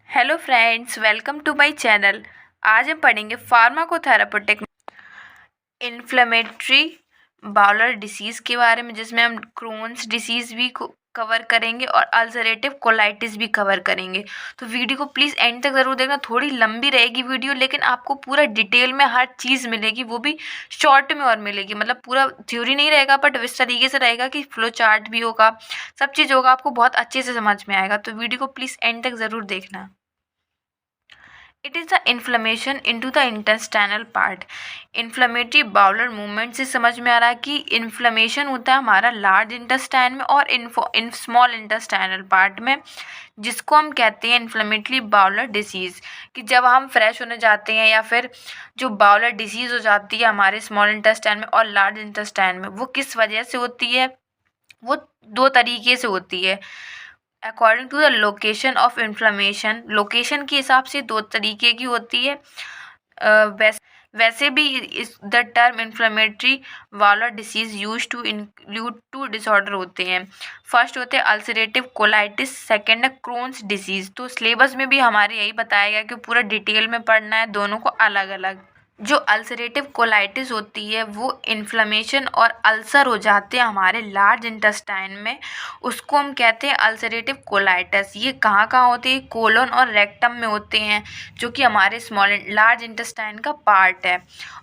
Hello friends, welcome to my channel. आज हम पढ़ेंगे फार्माकोथेरापेटिक इन्फ्लेमेटरी बाउलर डिसीज़ के बारे में, जिसमें हम क्रोन्स डिसीज़ भी कवर करेंगे और अल्सरेटिव कोलाइटिस भी कवर करेंगे। तो वीडियो को प्लीज़ एंड तक ज़रूर देखना। थोड़ी लंबी रहेगी वीडियो, लेकिन आपको पूरा डिटेल में हर चीज़ मिलेगी, वो भी शॉर्ट में और मिलेगी। मतलब पूरा थ्योरी नहीं रहेगा, बट इस तरीके से रहेगा कि फ्लो चार्ट भी होगा, सब चीज़ होगा, आपको बहुत अच्छे से समझ में आएगा। तो वीडियो को प्लीज़ एंड तक ज़रूर देखना। It is the inflammation into the intestinal part. Inflammatory bowler movement से समझ में आ रहा है कि इन्फ्लेमेशन होता है हमारा लार्ज इंटेस्टाइन में और इन स्मॉल इंटेस्टाइनल पार्ट में, जिसको हम कहते हैं इन्फ्लेमेटरी बाउलर डिसीज़। कि जब हम फ्रेश होने जाते हैं या फिर जो बाउलर डिसीज़ हो जाती है हमारे स्मॉल इंटेस्टाइन में और लार्ज इंटेस्टाइन में, वो किस वजह से होती है? वो दो तरीके से होती है। According to the location of inflammation, location के हिसाब से दो तरीके की होती है। वैसे भी इस the term inflammatory bowel disease use to include two disorder होते हैं। फर्स्ट होते हैं अल्सरेटिव कोलाइटिस, सेकेंड है क्रोन्स डिसीज। तो सिलेबस में भी हमारे यही बताया गया कि पूरा डिटेल में पढ़ना है, दोनों को अलग अलग। जो अल्सरेटिव कोलाइटिस होती है वो इन्फ्लेमेशन और अल्सर हो जाते हैं हमारे लार्ज इंटेस्टाइन में, उसको हम कहते हैं अल्सरेटिव कोलाइटिस। ये कहाँ कहाँ होते हैं? कोलन और रेक्टम में होते हैं, जो कि हमारे स्मॉल लार्ज इंटेस्टाइन का पार्ट है।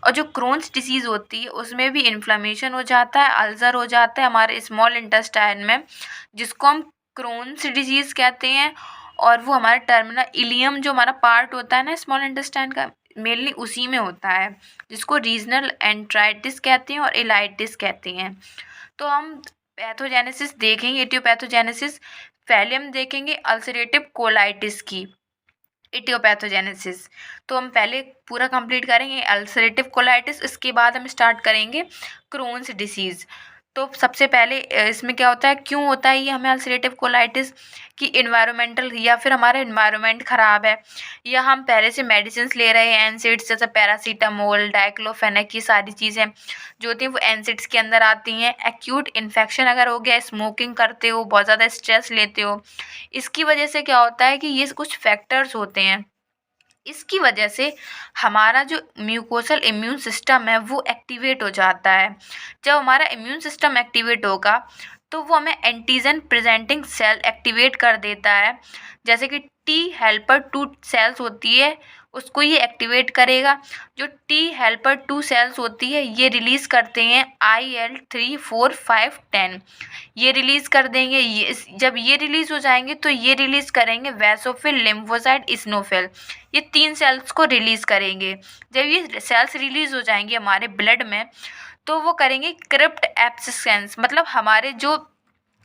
और जो क्रोन्स डिसीज़ होती है उसमें भी इन्फ्लेमेशन हो जाता है, अल्सर हो जाता है हमारे स्मॉल इंटेस्टाइन में, जिसको हम क्रोन्स डिजीज़ कहते हैं। और वो हमारा टर्मिनल इलियम जो हमारा पार्ट होता है ना स्मॉल इंटेस्टाइन का, मेनली उसी में होता है, जिसको रीजनल एंट्राइटिस कहते हैं और इलाइटिस कहते हैं। तो हम पैथोजेनेसिस देखेंगे, एटियोपैथोजेनेसिस। पहले हम देखेंगे अल्सरेटिव कोलाइटिस की एटियोपैथोजेनेसिस। तो हम पहले पूरा कंप्लीट करेंगे अल्सरेटिव कोलाइटिस, इसके बाद हम स्टार्ट करेंगे क्रोन्स डिसीज़। तो सबसे पहले इसमें क्या होता है, क्यों होता है ये हमें अल्सरेटिव कोलाइटिस? कि इन्वायरमेंटल, या फिर हमारा इन्वायरमेंट ख़राब है, या हम पहले से मेडिसिन ले रहे हैं एनसिड्स, जैसे पैरासीटामोल, डाइक्लोफेनेक, ये सारी चीज़ें जो होती हैं वो एनसिड्स के अंदर आती हैं। एक्यूट इन्फेक्शन अगर हो गया, स्मोकिंग करते हो, बहुत ज़्यादा स्ट्रेस लेते हो, इसकी वजह से क्या होता है कि ये कुछ फैक्टर्स होते हैं। इसकी वजह से हमारा जो म्यूकोसल इम्यून सिस्टम है वो एक्टिवेट हो जाता है। जब हमारा इम्यून सिस्टम एक्टिवेट होगा तो वो हमें एंटीजन प्रेजेंटिंग सेल एक्टिवेट कर देता है, जैसे कि टी हेल्पर 2 सेल्स होती है, उसको ये एक्टिवेट करेगा। जो टी हेल्पर 2 सेल्स होती है ये रिलीज़ करते हैं IL-3, 4, 5, 10, ये रिलीज़ कर देंगे। ये जब ये रिलीज़ हो जाएंगे तो ये रिलीज़ करेंगे वैसोफिल, लिम्फोसाइट, इस्नोफिल, ये 3 सेल्स को रिलीज़ करेंगे। जब ये सेल्स रिलीज़ हो जाएंगे हमारे ब्लड में, तो वो करेंगे क्रिप्ट एब्सिसेंस, मतलब हमारे जो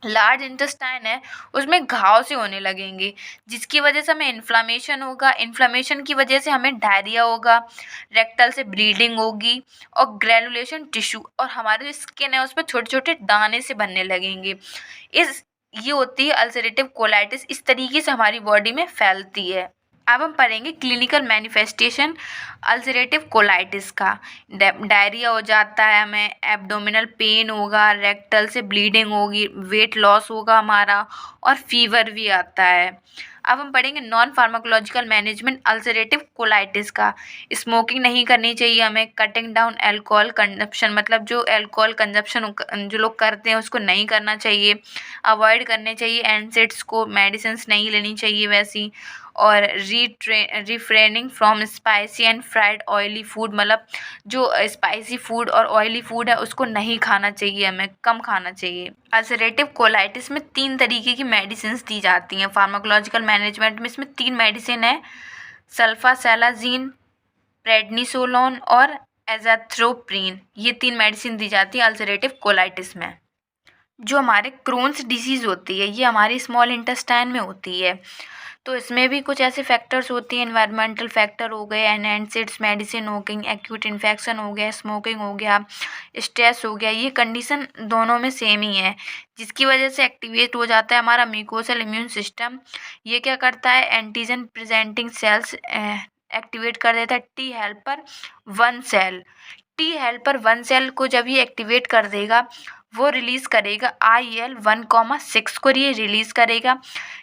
लार्ज इंटेस्टाइन है उसमें घाव से होने लगेंगे, जिसकी वजह से हमें इन्फ्लामेशन होगा। इन्फ्लामेशन की वजह से हमें डायरिया होगा, रेक्टल से ब्लीडिंग होगी और ग्रेनुलेशन टिश्यू, और हमारे जो स्किन है उस पर छोटे छोटे दाने से बनने लगेंगे। ये होती है अल्सरेटिव कोलाइटिस, इस तरीके से हमारी बॉडी में फैलती है। अब हम पढ़ेंगे क्लिनिकल मैनिफेस्टेशन अल्सरेटिव कोलाइटिस का। डायरिया हो जाता है हमें, एब्डोमिनल पेन होगा, रेक्टल से ब्लीडिंग होगी, वेट लॉस होगा हमारा, और फीवर भी आता है। अब हम पढ़ेंगे non pharmacological management ulcerative colitis का। स्मोकिंग नहीं करनी चाहिए हमें, कटिंग डाउन एल्कोहल कंजप्शन, मतलब जो एल्कोहल कंजप्शन जो लोग करते हैं उसको नहीं करना चाहिए, अवॉइड करने चाहिए एनसेड्स को, मेडिसिन नहीं लेनी चाहिए वैसी। और refraining from spicy and fried oily food, मतलब जो स्पाइसी फूड और ऑयली फूड है उसको नहीं खाना चाहिए, हमें कम खाना चाहिए। अल्सरेटिव कोलाइटिस में 3 तरीके की मेडिसिन दी जाती हैं फार्माकोलॉजिकल मैनेजमेंट में। इसमें 3 मेडिसिन है, सल्फासेलाजीन, प्रेडनिसोलोन और एजाथ्रोप्रीन। ये 3 मेडिसिन दी जाती है अल्सरेटिव कोलाइटिस में। जो हमारे क्रोन्स डिसीज़ होती है ये हमारी स्मॉल इंटेस्टाइन में होती है। तो इसमें भी कुछ ऐसे फैक्टर्स होती हैं, एनवायरमेंटल फैक्टर हो गए, एनएसिड्स मेडिसिन हो गई, एक्यूट इन्फेक्शन हो गया, स्मोकिंग हो गया, स्ट्रेस हो गया। ये कंडीशन दोनों में सेम ही है, जिसकी वजह से एक्टिवेट हो जाता है हमारा म्यूकोसल इम्यून सिस्टम। ये क्या करता है, एंटीजन प्रेजेंटिंग सेल्स एक्टिवेट कर देता है T helper 1 cell. T helper 1 cell को जब ये एक्टिवेट कर देगा, वो रिलीज़ करेगा IL-1,6 को ये रिलीज़ करेगा।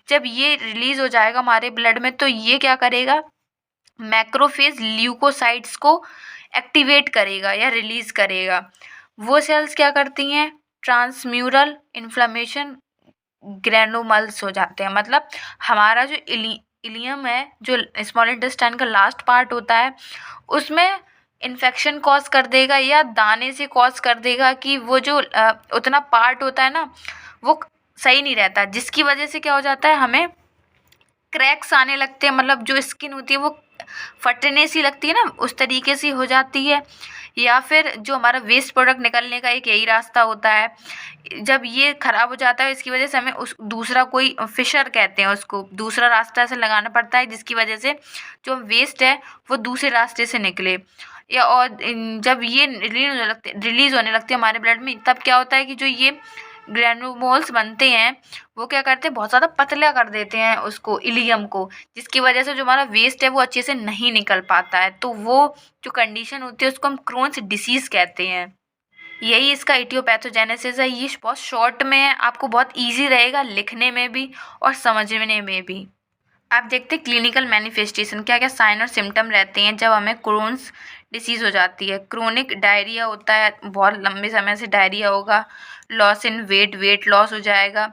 जब ये रिलीज़ हो जाएगा हमारे ब्लड में तो ये क्या करेगा, मैक्रोफेज ल्यूकोसाइट्स को एक्टिवेट करेगा या रिलीज़ करेगा। वो सेल्स क्या करती हैं, ट्रांसम्यूरल इन्फ्लेमेशन ग्रैनुलम्स हो जाते हैं। मतलब हमारा जो इलियम है, जो स्मॉल इंटेस्टाइन का लास्ट पार्ट होता है, उसमें इन्फेक्शन कॉज कर देगा या दाने से कॉज कर देगा कि वो जो उतना पार्ट होता है ना, वो सही नहीं रहता, जिसकी वजह से क्या हो जाता है, हमें क्रैक्स आने लगते हैं। मतलब जो स्किन होती है वो फटने सी लगती है ना, उस तरीके से हो जाती है। या फिर जो हमारा वेस्ट प्रोडक्ट निकलने का एक यही रास्ता होता है, जब ये ख़राब हो जाता है इसकी वजह से हमें उस दूसरा कोई फिशर कहते हैं उसको, दूसरा रास्ता ऐसे लगाना पड़ता है जिसकी वजह से जो वेस्ट है वो दूसरे रास्ते से निकले। या और जब ये रिलीज़ होने लगती है हमारे ब्लड में, तब क्या होता है कि जो ये ग्रैनुलोल्स बनते हैं वो क्या करते हैं, बहुत ज़्यादा पतला कर देते हैं उसको, इलियम को, जिसकी वजह से जो हमारा वेस्ट है वो अच्छे से नहीं निकल पाता है। तो वो जो कंडीशन होती है उसको हम क्रोन्स डिसीज़ कहते हैं। यही इसका इटियोपैथोजेनेसिस है। ये बहुत शॉर्ट में है, आपको बहुत ईजी रहेगा लिखने में भी और समझने में भी। आप देखते हैं क्लिनिकल मैनिफेस्टेशन, क्या क्या साइन और सिम्टम रहते हैं जब हमें क्रोन्स डिसीज़ हो जाती है। क्रोनिक डायरिया होता है, बहुत लंबे समय से डायरिया होगा। लॉस इन वेट लॉस हो जाएगा।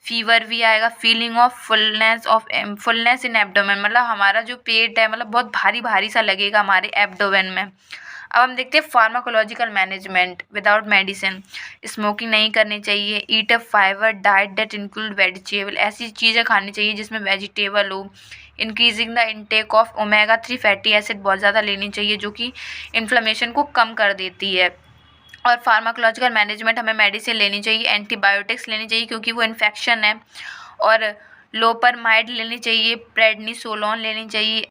फीवर भी आएगा। Feeling of fullness in abdomen, मतलब हमारा जो पेट है मतलब बहुत भारी भारी सा लगेगा हमारे एब्डोमेन में। अब हम देखते हैं pharmacological management without medicine. Smoking नहीं करनी चाहिए। Eat a fibre diet that include vegetable, ऐसी चीज़ें खानी चाहिए जिसमें वेजिटेबल हो। इंक्रीजिंग द इनटेक ऑफ ओमेगा-3 फैटी एसिड बहुत ज़्यादा लेनी चाहिए जो कि इन्फ्लेमेशन को कम कर देती है। और फार्माकोलॉजिकल मैनेजमेंट, हमें मेडिसिन लेनी चाहिए, एंटीबायोटिक्स लेनी चाहिए क्योंकि वो इन्फेक्शन है। और लोपरमाइड लेनी चाहिए, प्रेडनिसोलोन लेनी चाहिए,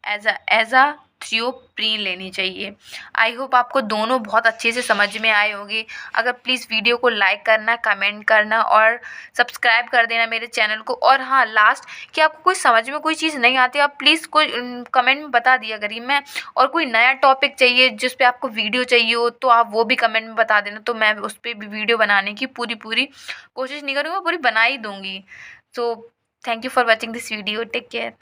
एज़ाथ्रियोप्रीन लेनी चाहिए। आई होप आपको दोनों बहुत अच्छे से समझ में आए होंगे। अगर प्लीज़ वीडियो को लाइक करना, कमेंट करना और सब्सक्राइब कर देना मेरे चैनल को। और हाँ, लास्ट कि आपको कोई समझ में कोई चीज़ नहीं आती, आप प्लीज़ कोई कमेंट में बता दिया करिए। मैं और कोई नया टॉपिक चाहिए जिस पे आपको वीडियो चाहिए हो तो आप वो भी कमेंट में बता देना, तो मैं उस पर भी वीडियो बनाने की पूरी कोशिश नहीं करूँगी, पूरी बना ही दूँगी। So thank you for watching this video. Take care.